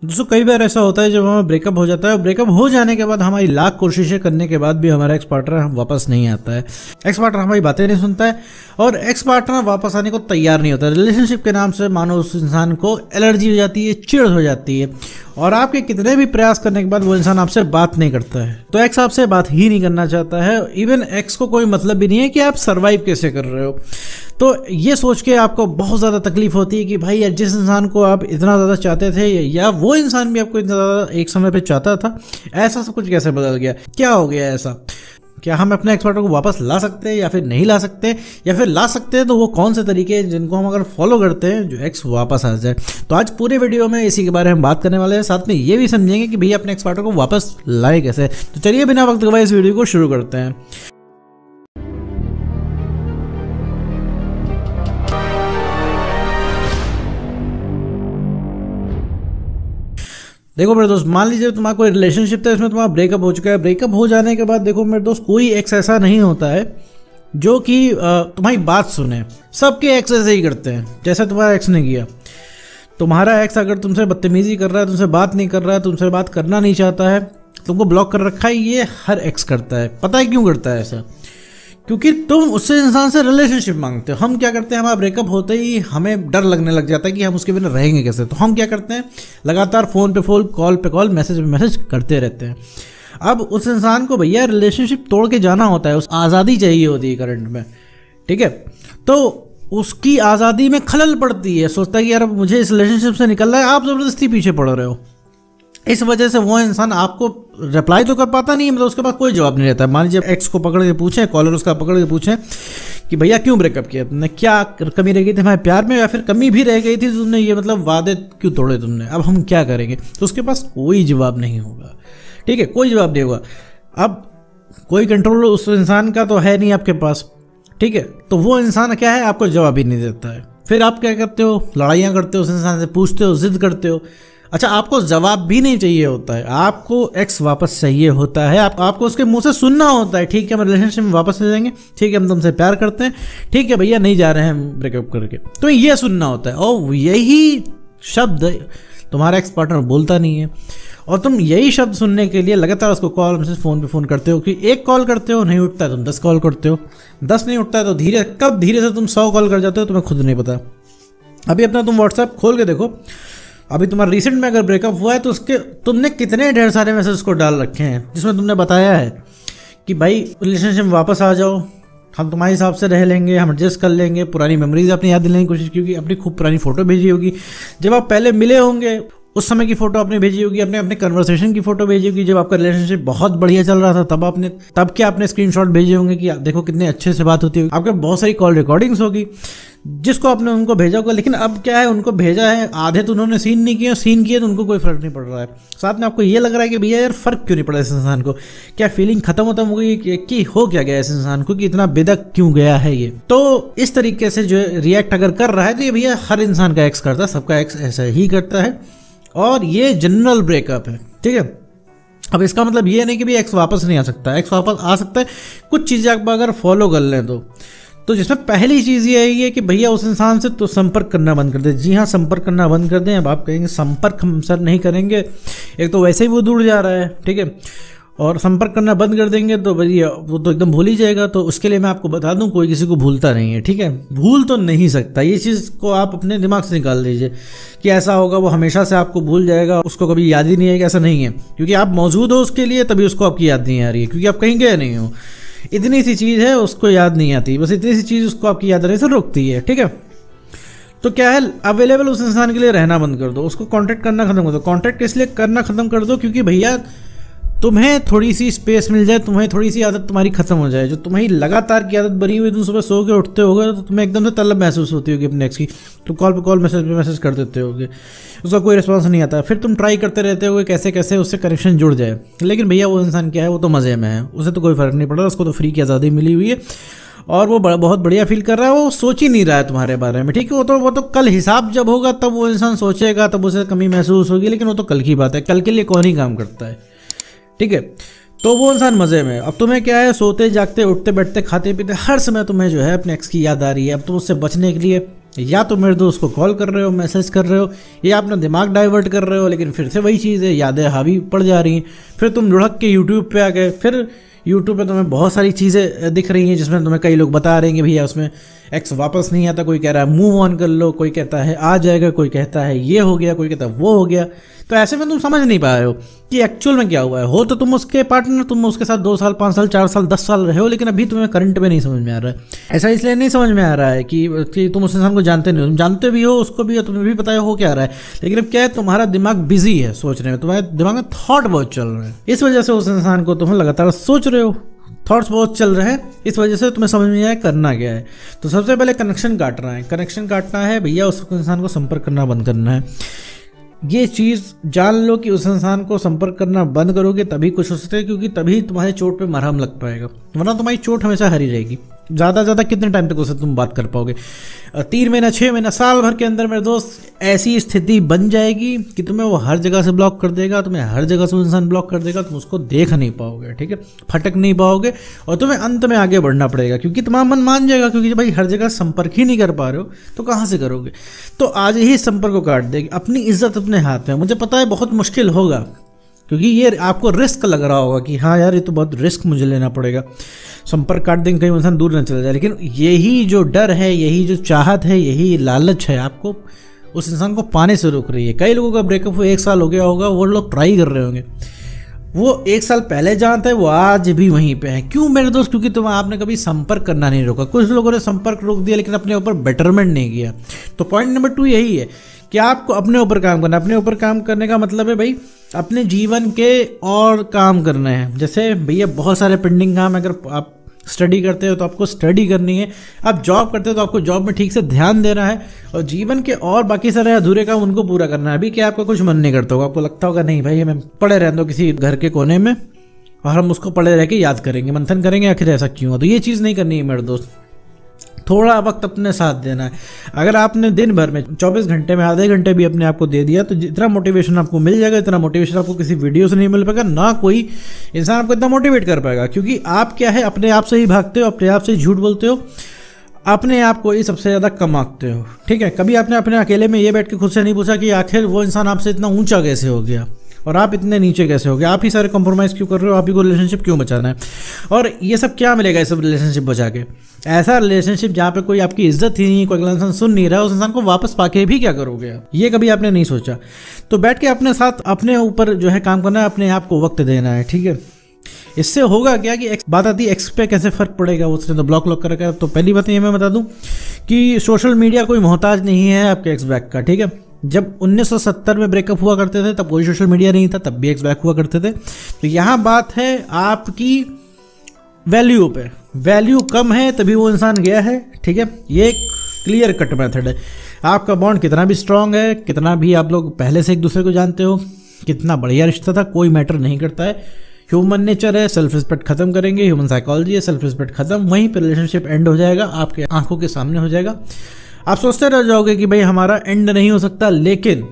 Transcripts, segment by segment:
दोस्तों कई बार ऐसा होता है जब हमारा ब्रेकअप हो जाता है और ब्रेकअप हो जाने के बाद हमारी लाख कोशिशें करने के बाद भी हमारा एक्स पार्टनर वापस नहीं आता है। एक्स पार्टनर हमारी बातें नहीं सुनता है और एक्स पार्टनर वापस आने को तैयार नहीं होता। रिलेशनशिप के नाम से मानो उस इंसान को एलर्जी हो जाती है, चिढ़ हो जाती है और आपके कितने भी प्रयास करने के बाद वो इंसान आपसे बात नहीं करता है। तो एक्स आपसे बात ही नहीं करना चाहता है। इवन एक्स को कोई मतलब भी नहीं है कि आप सर्वाइव कैसे कर रहे हो। तो ये सोच के आपको बहुत ज़्यादा तकलीफ होती है कि भाई यार जिस इंसान को आप इतना ज़्यादा चाहते थे या वो इंसान भी आपको इतना ज़्यादा एक समय पे चाहता था, ऐसा सब कुछ कैसे बदल गया, क्या हो गया ऐसा। क्या हम अपने एक्स पार्टनर को वापस ला सकते हैं या फिर नहीं ला सकते, या फिर ला सकते हैं तो वो कौन से तरीके हैं जिनको हम अगर फॉलो करते हैं जो एक्स वापस आ जाए। तो आज पूरे वीडियो में इसी के बारे में बात करने वाले हैं, साथ में ये भी समझेंगे कि भैया अपने एक्स पार्टनर को वापस लाए कैसे। तो चलिए बिना वक्त गवाए इस वीडियो को शुरू करते हैं। देखो मेरे दोस्त, मान लीजिए तुम्हारा कोई रिलेशनशिप था, इसमें तुम्हारा ब्रेकअप हो चुका है। ब्रेकअप हो जाने के बाद देखो मेरे दोस्त, कोई एक्स ऐसा नहीं होता है जो कि तुम्हारी बात सुने। सबके एक्स ऐसे ही करते हैं जैसे तुम्हारा एक्स ने किया। तुम्हारा एक्स अगर तुमसे बदतमीजी कर रहा है, तुमसे बात नहीं कर रहा है, तुमसे बात करना नहीं चाहता है, तुमको ब्लॉक कर रखा है, ये हर एक्स करता है। पता है क्यों करता है ऐसा? क्योंकि तुम उससे इंसान से रिलेशनशिप मांगते हो। हम क्या करते हैं, हमारा ब्रेकअप होते ही हमें डर लगने लग जाता है कि हम उसके बिना रहेंगे कैसे। तो हम क्या करते हैं, लगातार फ़ोन पे फ़ोन, कॉल पे कॉल, मैसेज पे मैसेज करते रहते हैं। अब उस इंसान को भैया रिलेशनशिप तोड़ के जाना होता है, उस आज़ादी चाहिए होती है करंट में, ठीक है। तो उसकी आज़ादी में खलल पड़ती है, सोचता है कि यार अब मुझे इस रिलेशनशिप से निकलना है, आप ज़बरदस्ती पीछे पड़ रहे हो। इस वजह से वो इंसान आपको रिप्लाई तो कर पाता नहीं है, मतलब उसके पास कोई जवाब नहीं रहता। मान लीजिए एक्स को पकड़ के पूछें, कॉलर उसका पकड़ के पूछें कि भैया क्यों ब्रेकअप किया तुमने, क्या कमी रह गई थी हमारे प्यार में, या फिर कमी भी रह गई थी तुमने, ये मतलब वादे क्यों तोड़े तुमने, अब हम क्या करेंगे। तो उसके पास कोई जवाब नहीं होगा, ठीक है, कोई जवाब नहीं होगा। अब कोई कंट्रोल उस इंसान का तो है नहीं आपके पास, ठीक है। तो वो इंसान क्या है, आपको जवाब ही नहीं देता है। फिर आप क्या करते हो, लड़ाइयाँ करते हो, उस इंसान से पूछते हो, जिद करते हो। अच्छा, आपको जवाब भी नहीं चाहिए होता है, आपको एक्स वापस चाहिए होता है। आपको उसके मुंह से सुनना होता है, ठीक है हम रिलेशनशिप में वापस ले जाएंगे, ठीक है हम तुमसे प्यार करते हैं, ठीक है भैया नहीं जा रहे हैं हम ब्रेकअप करके। तो ये सुनना होता है और यही शब्द तुम्हारा एक्स पार्टनर बोलता नहीं है। और तुम यही शब्द सुनने के लिए लगातार उसको कॉल मैसेज फ़ोन पे फ़ोन करते हो कि एक कॉल करते हो नहीं उठता है तुम 10 कॉल करते हो, 10 नहीं उठता है तो धीरे से तुम 100 कॉल कर जाते हो, तुम्हें खुद नहीं पता। अभी अपना तुम व्हाट्सएप खोल के देखो, अभी तुम्हारा रिसेंट में अगर ब्रेकअप हुआ है तो उसके तुमने कितने ढेर सारे मैसेज उसको डाल रखे हैं जिसमें तुमने बताया है कि भाई रिलेशनशिप में वापस आ जाओ, हम तुम्हारे हिसाब से रह लेंगे, हम एडजस्ट कर लेंगे, पुरानी मेमोरीज अपनी याद दिलाने की कोशिश की होगी, अपनी खूब पुरानी फोटो भेजी होगी, जब आप पहले मिले होंगे उस समय की फ़ोटो आपने भेजी होगी, अपने कन्वर्सेशन की फ़ोटो भेजी होगी, जब आपका रिलेशनशिप बहुत बढ़िया चल रहा था तब क्या आपने स्क्रीनशॉट भेजे होंगे कि देखो कितने अच्छे से बात होती होगी, आपके बहुत सारी कॉल रिकॉर्डिंग्स होगी जिसको आपने उनको भेजा होगा। लेकिन अब क्या है, उनको भेजा है, आधे तो उन्होंने सीन नहीं किया, सीन किए तो उनको कोई फ़र्क नहीं पड़ रहा है। साथ में आपको ये लग रहा है कि भैया यार फ़र्क क्यों नहीं पड़ा इस इंसान को, क्या फीलिंग खत्म हो गई कि हो क्या गया इस इंसान को कि इतना बेदक क्यों गया है ये। तो इस तरीके से जो रिएक्ट अगर कर रहा है तो ये भैया हर इंसान का एक्स करता है, सबका एक्स ऐसा ही करता है और ये जनरल ब्रेकअप है, ठीक है। अब इसका मतलब ये नहीं कि भाई एक्स वापस नहीं आ सकता, एक्स वापस आ सकता है, कुछ चीज़ें आप अगर फॉलो कर लें तो जिसमें पहली चीज़ ये है कि भैया उस इंसान से तो संपर्क करना बंद कर दें। जी हाँ, संपर्क करना बंद कर दें। अब आप कहेंगे संपर्क हम सर नहीं करेंगे, एक तो वैसे ही वो दूर जा रहा है, ठीक है, और संपर्क करना बंद कर देंगे तो भैया वो तो एकदम भूल ही जाएगा। तो उसके लिए मैं आपको बता दूं, कोई किसी को भूलता नहीं है, ठीक है, भूल तो नहीं सकता। ये चीज़ को आप अपने दिमाग से निकाल दीजिए कि ऐसा होगा वो हमेशा से आपको भूल जाएगा, उसको कभी याद ही नहीं आएगा, ऐसा नहीं है। क्योंकि आप मौजूद हो उसके लिए तभी उसको आपकी याद नहीं आ रही है, क्योंकि आप कहीं गए नहीं हो। इतनी सी चीज़ है, उसको याद नहीं आती, बस इतनी सी चीज़ उसको आपकी याद आने से रोकती है, ठीक है। तो क्या है, अवेलेबल उस इंसान के लिए रहना बंद कर दो, उसको कांटेक्ट करना खत्म कर दो। कांटेक्ट इसलिए करना खत्म कर दो क्योंकि भैया तुम्हें थोड़ी सी स्पेस मिल जाए, तुम्हें थोड़ी सी आदत तुम्हारी खत्म हो जाए, जो तुम्हारी लगातार की आदत बनी हुई, तुम सुबह सो के उठते होगे तो तुम्हें एकदम से तलब महसूस होती होगी अपने एक्स की, तुम कॉल पे कॉल मैसेज पे मैसेज कर देते होगे, उसका कोई रिस्पॉन्स नहीं आता, फिर तुम ट्राई करते रहते होगे कैसे कैसे उससे कनेक्शन जुड़ जाए। लेकिन भैया वो इंसान क्या है, वो तो मज़े में है, उसे तो कोई फ़र्क नहीं पड़ रहा, उसको तो फ्री की आज़ादी मिली हुई है और वो बहुत बढ़िया फील कर रहा है, वो सोच ही नहीं रहा है तुम्हारे बारे में, ठीक है। वो तो कल हिसाब जब होगा तब वो इंसान सोचेगा, तब उसे कमी महसूस होगी, लेकिन वो तो कल की बात है, कल के लिए कौन ही काम करता है, ठीक है। तो वो इंसान मज़े में। अब तुम्हें क्या है, सोते जागते उठते बैठते खाते पीते हर समय तुम्हें जो है अपने एक्स की याद आ रही है। अब तुम उससे बचने के लिए या तो मेरे दोस्त को कॉल कर रहे हो, मैसेज कर रहे हो, या अपना दिमाग डाइवर्ट कर रहे हो, लेकिन फिर से वही चीज़ है, यादें हावी पड़ जा रही हैं। फिर तुम लुढ़क के यूट्यूब पे आ गए, फिर यूट्यूब पे तुम्हें बहुत सारी चीज़ें दिख रही हैं जिसमें तुम्हें कई लोग बता रहे हैं कि भैया उसमें एक्स वापस नहीं आता, कोई कह रहा है मूव ऑन कर लो, कोई कहता है आ जाएगा, कोई कहता है ये हो गया, कोई कहता है वो हो गया। तो ऐसे में तुम समझ नहीं पा रहे हो कि एक्चुअल में क्या हुआ है। हो तो तुम उसके पार्टनर, तुम उसके साथ 2 साल 5 साल 4 साल 10 साल रहे हो, लेकिन अभी तुम्हें करंट में नहीं समझ में आ रहा है। ऐसा इसलिए नहीं समझ में आ रहा है कि तुम उस इंसान को जानते नहीं हो, तुम जानते भी हो उसको भी, तुम्हें भी पता है हो क्या रहा है, लेकिन अब क्या है, तुम्हारा दिमाग बिजी है सोचने में, तुम्हारे दिमाग में थॉट बहुत चल रहे हैं। इस वजह से उस इंसान को तुम लगातार सोच रहे हो, थॉट्स बहुत चल रहे हैं, इस वजह से तुम्हें समझ में आया करना क्या है। तो सबसे पहले कनेक्शन काटना है। कनेक्शन काटना है भैया, उस इंसान को संपर्क करना बंद करना है। ये चीज़ जान लो कि उस इंसान को संपर्क करना बंद करोगे तभी कुछ हो सकता है, क्योंकि तभी तुम्हारे चोट पे मरहम लग पाएगा, वरना तुम्हारी चोट हमेशा हरी रहेगी। ज़्यादा से ज़्यादा कितने टाइम तक उससे तुम बात कर पाओगे? 3 महीना 6 महीना साल भर के अंदर मेरे दोस्त ऐसी स्थिति बन जाएगी कि तुम्हें वो हर जगह से ब्लॉक कर देगा, तुम्हें हर जगह से इंसान ब्लॉक कर देगा, तुम उसको देख नहीं पाओगे, ठीक है, फटक नहीं पाओगे, और तुम्हें अंत में आगे बढ़ना पड़ेगा, क्योंकि तुम्हारा मन मान जाएगा, क्योंकि भाई हर जगह संपर्क ही नहीं कर पा रहे हो तो कहाँ से करोगे। तो आज ही संपर्क को काट देगी। अपनी इज्जत अपने हाथ में। मुझे पता है बहुत मुश्किल होगा, क्योंकि ये आपको रिस्क लग रहा होगा कि हाँ यार ये तो बहुत रिस्क मुझे लेना पड़ेगा, संपर्क काट देंगे कहीं इंसान दूर न चला जाए, लेकिन यही जो डर है, यही जो चाहत है, यही लालच है आपको उस इंसान को पाने से रोक रही है। कई लोगों का ब्रेकअप हुआ 1 साल हो गया होगा, वो लोग ट्राई कर रहे होंगे, वो 1 साल पहले जानते हैं, वो आज भी वहीं पे है। क्यों मेरे दोस्त? क्योंकि आपने कभी संपर्क करना नहीं रोका। कुछ लोगों ने संपर्क रोक दिया लेकिन अपने ऊपर बेटरमेंट नहीं किया। तो पॉइंट नंबर 2 यही है कि आपको अपने ऊपर काम करना। अपने ऊपर काम करने का मतलब है भाई अपने जीवन के और काम करने हैं। जैसे भैया बहुत सारे पेंडिंग काम, अगर आप स्टडी करते हो तो आपको स्टडी करनी है, आप जॉब करते हो तो आपको जॉब में ठीक से ध्यान देना है, और जीवन के और बाकी सारे अधूरे काम उनको पूरा करना है। अभी क्या आपका कुछ मन नहीं करता होगा, आपको लगता होगा नहीं भाई मैं पड़े रहने दो किसी घर के कोने में और हम उसको पड़े रह के याद करेंगे, मंथन करेंगे आखिर ऐसा क्यों हुआ। तो ये चीज़ नहीं करनी है मेरे दोस्त। थोड़ा वक्त अपने साथ देना है। अगर आपने दिन भर में 24 घंटे में आधे घंटे भी अपने आप को दे दिया तो जितना मोटिवेशन आपको मिल जाएगा, इतना मोटिवेशन आपको किसी वीडियो से नहीं मिल पाएगा, ना कोई इंसान आपको इतना मोटिवेट कर पाएगा। क्योंकि आप क्या है, अपने आप से ही भागते हो, अपने आप से ही झूठ बोलते हो, अपने आप को ही सबसे ज़्यादा कम आंकते हो, ठीक है। कभी आपने अपने अकेले में ये बैठ के खुद से नहीं पूछा कि आखिर वो इंसान आपसे इतना ऊंचा कैसे हो गया और आप इतने नीचे कैसे हो गए, आप ही सारे कंप्रोमाइज़ क्यों कर रहे हो, आप ही को रिलेशनशिप क्यों बचाना है। और ये सब क्या मिलेगा, ये सब रिलेशनशिप बचा के? ऐसा रिलेशनशिप जहाँ पे कोई आपकी इज्जत ही नहीं, कोई अगला इंसान सुन नहीं रहा, उस इंसान को वापस पाके भी क्या करोगे आप? ये कभी आपने नहीं सोचा। तो बैठ के अपने साथ अपने ऊपर जो है काम करना है, अपने आप को वक्त देना है, ठीक है। इससे होगा क्या कि बात आती है एक्स पे कैसे फ़र्क पड़ेगा, उसने तो ब्लॉक कर रखा है। तो पहली बात ये मैं बता दूं कि सोशल मीडिया कोई मोहताज नहीं है आपके एक्स बैक का, ठीक है। जब 1970 में ब्रेकअप हुआ करते थे तब कोई सोशल मीडिया नहीं था, तब भी एक्स बैक हुआ करते थे। तो यहाँ बात है आपकी वैल्यू पे। वैल्यू कम है तभी वो इंसान गया है, ठीक है। ये एक क्लियर कट मेथड है। आपका बॉन्ड कितना भी स्ट्रांग है, कितना भी आप लोग पहले से एक दूसरे को जानते हो, कितना बढ़िया रिश्ता था, कोई मैटर नहीं करता है। ह्यूमन नेचर है, सेल्फ रिस्पेक्ट खत्म करेंगे, ह्यूमन साइकोलॉजी है, सेल्फ रिस्पेक्ट खत्म, वहीं पर रिलेशनशिप एंड हो जाएगा, आपके आंखों के सामने हो जाएगा। आप सोचते रह जाओगे कि भाई हमारा एंड नहीं हो सकता, लेकिन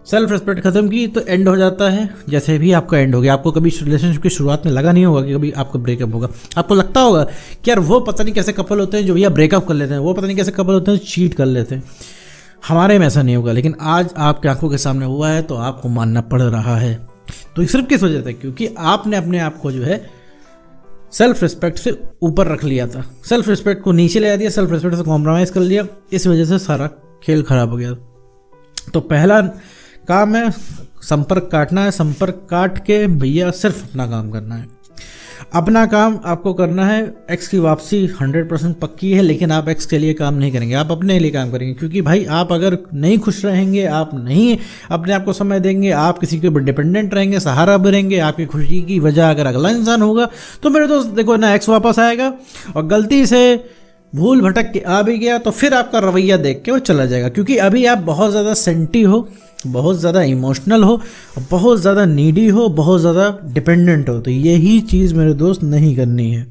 सेल्फ रिस्पेक्ट खत्म की तो एंड हो जाता है। जैसे भी आपका एंड हो गया, आपको कभी रिलेशनशिप की शुरुआत में लगा नहीं होगा कि कभी आपका ब्रेकअप होगा। आपको लगता होगा कि यार वो पता नहीं कैसे कपल होते हैं जो भैया ब्रेकअप कर लेते हैं, वो पता नहीं कैसे कपल होते हैं चीट कर लेते हैं। हमारे में ऐसा नहीं होगा, लेकिन आज आपकी आंखों के सामने हुआ है तो आपको मानना पड़ रहा है। तो सिर्फ किस वजह से? क्योंकि आपने अपने आप को जो है सेल्फ रिस्पेक्ट से ऊपर रख लिया था, सेल्फ रिस्पेक्ट को नीचे ले दिया, सेल्फ रिस्पेक्ट से कॉम्प्रोमाइज़ कर लिया, इस वजह से सारा खेल खराब हो गया। तो पहला काम है संपर्क काटना है। संपर्क काट के भैया सिर्फ अपना काम करना है। अपना काम आपको करना है। एक्स की वापसी 100% पक्की है, लेकिन आप एक्स के लिए काम नहीं करेंगे, आप अपने लिए काम करेंगे। क्योंकि भाई आप अगर नहीं खुश रहेंगे, आप नहीं अपने आप को समय देंगे, आप किसी के ऊपर डिपेंडेंट रहेंगे, सहारा बनेंगे, आपकी खुशी की वजह अगर अगला इंसान होगा तो मेरे दोस्त देखो ना, एक्स वापस आएगा और गलती से भूल भटक के आ भी गया तो फिर आपका रवैया देख के वो चला जाएगा। क्योंकि अभी आप बहुत ज़्यादा सेंटी हो, बहुत ज़्यादा इमोशनल हो, बहुत ज़्यादा नीडी हो, बहुत ज़्यादा डिपेंडेंट हो। तो यही चीज़ मेरे दोस्त नहीं करनी है।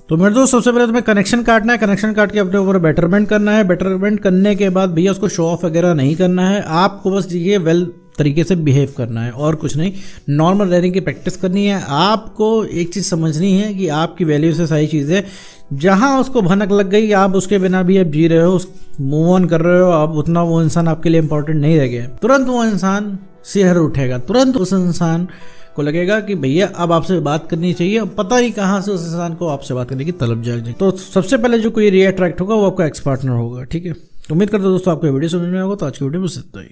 तो मेरे दोस्त सबसे पहले तुम्हें कनेक्शन काटना है। कनेक्शन काट के अपने ऊपर बेटरमेंट करना है। बेटरमेंट करने के बाद भैया उसको शो ऑफ वगैरह नहीं करना है। आपको बस ये वेल तरीके से बिहेव करना है और कुछ नहीं। नॉर्मल रहने की प्रैक्टिस करनी है। आपको एक चीज़ समझनी है कि आपकी वैल्यू से सारी चीज़ें, जहाँ उसको भनक लग गई आप उसके बिना भी अब जी रहे हो, मूव ऑन कर रहे हो, अब उतना वो इंसान आपके लिए इंपॉर्टेंट नहीं रह गया, तुरंत वो इंसान सिर उठेगा, तुरंत उस इंसान को लगेगा कि भैया अब आपसे बात करनी चाहिए। पता नहीं कहाँ से उस इंसान को आपसे बात करने की तलब जाग जाए। तो सबसे पहले जो कोई रीअट्रैक्ट होगा वो आपका एक्स पार्टनर होगा। ठीक है, उम्मीद करता हूँ दोस्तों आपको वीडियो समझ में आएगा। तो आज की वीडियो में सिर्फ इतना ही।